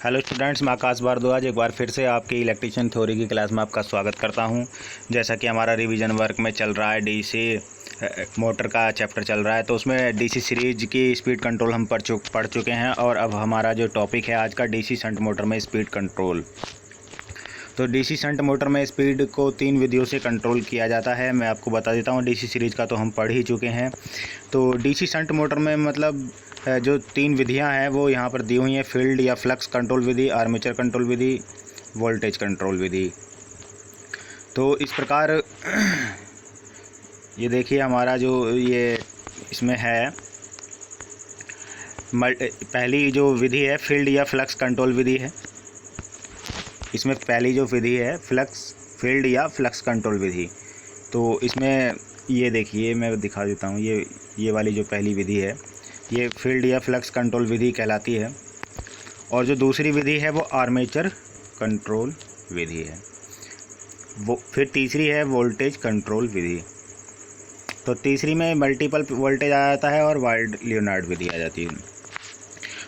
Hello students, मैं आकाश भारद्वाज एक बार फिर से आपकी इलेक्ट्रिशियन थ्योरी की क्लास में आपका स्वागत करता हूं। जैसा कि हमारा रिवीजन वर्क में चल रहा है, डीसी मोटर का चैप्टर चल रहा है, तो उसमें डीसी सीरीज की स्पीड कंट्रोल हम पढ़ चुके हैं। और अब हमारा जो टॉपिक है आज का, डीसी शंट मोटर में स्पीड कंट्रोल। तो डीसी शंट मोटर में स्पीड को 3 विधियों से कंट्रोल किया जाता है। मैं आपको बता देता हूँ, डीसी सीरीज़ का तो हम पढ़ ही चुके हैं। तो डीसी शंट मोटर में मतलब जो 3 विधियां हैं वो यहाँ पर दी हुई हैं: फील्ड या फ्लक्स कंट्रोल विधि, आर्मेचर कंट्रोल विधि, वोल्टेज कंट्रोल विधि। तो इस प्रकार ये देखिए हमारा जो ये इसमें है, पहली जो विधि है फील्ड या फ्लक्स कंट्रोल विधि है। इसमें पहली जो विधि है फील्ड या फ्लक्स कंट्रोल विधि। तो इसमें ये देखिए, मैं दिखा देता हूँ, ये वाली जो पहली विधि है ये फील्ड या फ्लक्स कंट्रोल विधि कहलाती है। और जो दूसरी विधि है वो आर्मेचर कंट्रोल विधि है। वो फिर तीसरी है वोल्टेज कंट्रोल विधि। तो तीसरी में मल्टीपल वोल्टेज आ जाता है और वाइड लियोनार्ड विधि आ जाती है।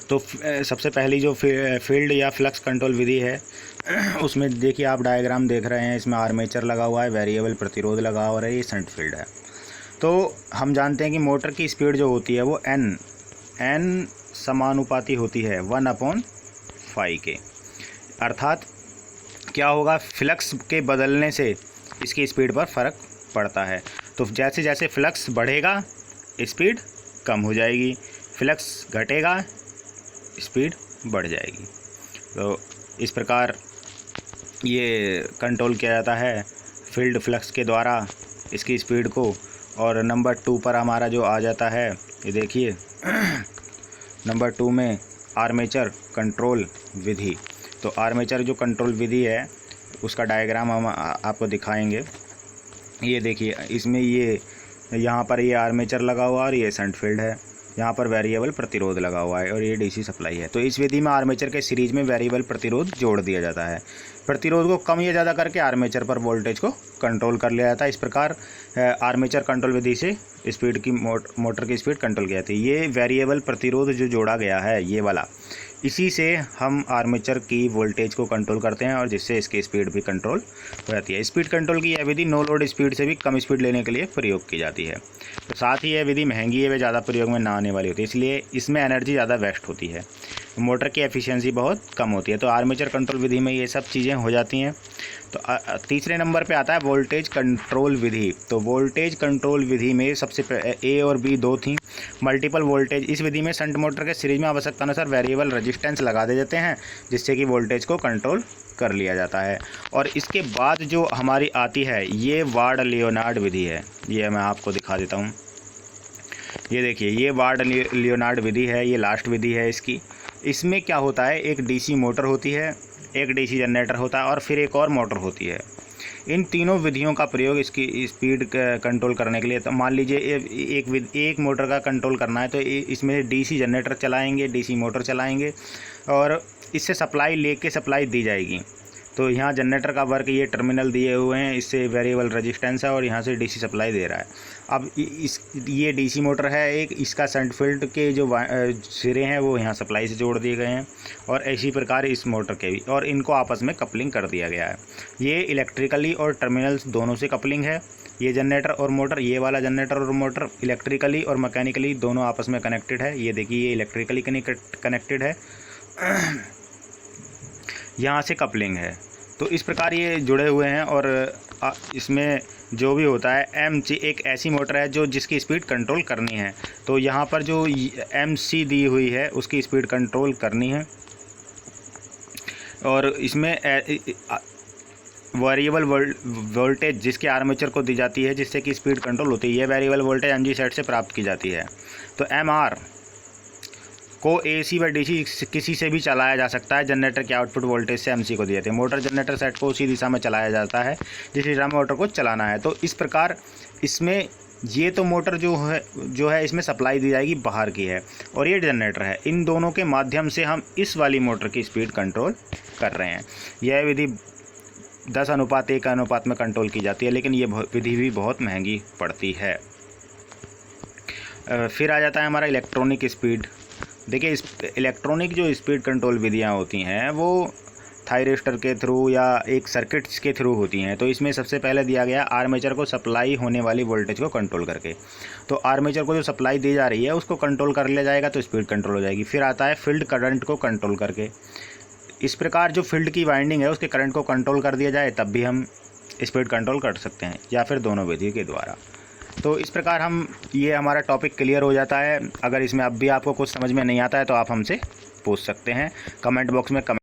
तो सबसे पहली जो फील्ड या फ्लक्स कंट्रोल विधि है उसमें देखिए, आप डायग्राम देख रहे हैं, इसमें आर्मेचर लगा हुआ है, वेरिएबल प्रतिरोध लगा हुआ है, ये शंट फील्ड है। तो हम जानते हैं कि मोटर की स्पीड जो होती है वो एन समानुपाती होती है 1/5 के। अर्थात क्या होगा, फ्लक्स के बदलने से इसकी स्पीड पर फ़र्क पड़ता है। तो जैसे जैसे फ्लक्स बढ़ेगा स्पीड कम हो जाएगी, फ्लक्स घटेगा स्पीड बढ़ जाएगी। तो इस प्रकार ये कंट्रोल किया जाता है फील्ड फ्लक्स के द्वारा इसकी स्पीड को। और नंबर 2 पर हमारा जो आ जाता है, ये देखिए नंबर 2 में आर्मेचर कंट्रोल विधि। तो आर्मेचर जो कंट्रोल विधि है उसका डायग्राम हम आपको दिखाएंगे। ये देखिए, इसमें ये यहाँ पर ये आर्मेचर लगा हुआ और ये शंट फील्ड है, यहाँ पर वेरिएबल प्रतिरोध लगा हुआ है और ये डीसी सप्लाई है। तो इस विधि में आर्मेचर के सीरीज में वेरिएबल प्रतिरोध जोड़ दिया जाता है। प्रतिरोध को कम या ज़्यादा करके आर्मेचर पर वोल्टेज को कंट्रोल कर लिया जाता है। इस प्रकार आर्मेचर कंट्रोल विधि से स्पीड की मोटर की स्पीड कंट्रोल की जाती है। ये वेरिएबल प्रतिरोध जो जोड़ा गया है ये वाला, इसी से हम आर्मेचर की वोल्टेज को कंट्रोल करते हैं और जिससे इसकी स्पीड भी कंट्रोल हो जाती है। स्पीड कंट्रोल की यह विधि नो लोड स्पीड से भी कम स्पीड लेने के लिए प्रयोग की जाती है। तो साथ ही यह विधि महंगी है, वे ज़्यादा प्रयोग में ना आने वाली होती है, इसलिए इसमें एनर्जी ज़्यादा वेस्ट होती है, मोटर की एफिशिएंसी बहुत कम होती है। तो आर्मेचर कंट्रोल विधि में ये सब चीज़ें हो जाती हैं। तो तीसरे नंबर पे आता है वोल्टेज कंट्रोल विधि। तो वोल्टेज कंट्रोल विधि में सबसे ए और बी 2 थी। मल्टीपल वोल्टेज, इस विधि में शंट मोटर के सीरीज में आवश्यकतानुसार वेरिएबल रेजिस्टेंस लगा दे जाते हैं जिससे कि वोल्टेज को कंट्रोल कर लिया जाता है। और इसके बाद जो हमारी आती है ये वार्ड लियोनार्ड विधि है। ये मैं आपको दिखा देता हूँ, ये देखिए, ये वार्ड लियोनार्ड विधि है, ये लास्ट विधि है इसकी। इसमें क्या होता है, एक डीसी मोटर होती है, एक डीसी जनरेटर होता है और फिर एक और मोटर होती है। इन तीनों विधियों का प्रयोग इसकी स्पीड कंट्रोल करने के लिए। तो मान लीजिए एक मोटर का कंट्रोल करना है तो इसमें डीसी जनरेटर चलाएंगे, डीसी मोटर चलाएंगे और इससे सप्लाई दी जाएगी। तो यहाँ जनरेटर का वर्क, ये टर्मिनल दिए हुए हैं, इससे वेरिएबल रेजिस्टेंस है और यहाँ से डीसी सप्लाई दे रहा है। अब ये डीसी मोटर है एक, इसका शंट फील्ड के जो सिरे हैं वो यहाँ सप्लाई से जोड़ दिए गए हैं और इसी प्रकार इस मोटर के भी, और इनको आपस में कपलिंग कर दिया गया है। ये इलेक्ट्रिकली और टर्मिनल्स दोनों से कपलिंग है। ये जनरेटर और मोटर, ये वाला जनरेटर और मोटर इलेक्ट्रिकली और मैकेनिकली दोनों आपस में कनेक्टेड है। ये देखिए, ये इलेक्ट्रिकली कनेक्टेड है, यहाँ से कपलिंग है। तो इस प्रकार ये जुड़े हुए हैं। और इसमें जो भी होता है एक ऐसी मोटर है जो जिसकी स्पीड कंट्रोल करनी है। तो यहाँ पर जो MC दी हुई है उसकी स्पीड कंट्रोल करनी है और इसमें वेरिएबल वोल्टेज जिसके आर्मेचर को दी जाती है जिससे कि स्पीड कंट्रोल होती है। ये वेरिएबल वोल्टेज MG सेट से प्राप्त की जाती है। तो MR को AC व DC किसी से भी चलाया जा सकता है। जनरेटर के आउटपुट वोल्टेज से MC को दिए थे। मोटर जनरेटर सेट को उसी दिशा में चलाया जाता है जिस दिशा में मोटर को चलाना है। तो इस प्रकार इसमें ये तो मोटर जो है इसमें सप्लाई दी जाएगी बाहर की है और ये जनरेटर है। इन दोनों के माध्यम से हम इस वाली मोटर की स्पीड कंट्रोल कर रहे हैं। यह विधि 10:1 अनुपात में कंट्रोल की जाती है, लेकिन ये विधि भी बहुत महंगी पड़ती है। फिर आ जाता है हमारा इलेक्ट्रॉनिक स्पीड। देखिए इस इलेक्ट्रॉनिक जो स्पीड कंट्रोल विधियाँ होती हैं वो थायरिस्टर के थ्रू या एक सर्किट्स के थ्रू होती हैं। तो इसमें सबसे पहले दिया गया आर्मेचर को सप्लाई होने वाली वोल्टेज को कंट्रोल करके। तो आर्मेचर को जो सप्लाई दी जा रही है उसको कंट्रोल कर लिया जाएगा तो स्पीड कंट्रोल हो जाएगी। फिर आता है फील्ड करंट को कंट्रोल करके। इस प्रकार जो फील्ड की वाइंडिंग है उसके करंट को कंट्रोल कर दिया जाए तब भी हम स्पीड कंट्रोल कर सकते हैं, या फिर दोनों विधि के द्वारा। तो इस प्रकार हम ये हमारा टॉपिक क्लियर हो जाता है। अगर इसमें अब भी आपको कुछ समझ में नहीं आता है तो आप हमसे पूछ सकते हैं, कमेंट बॉक्स में कमेंट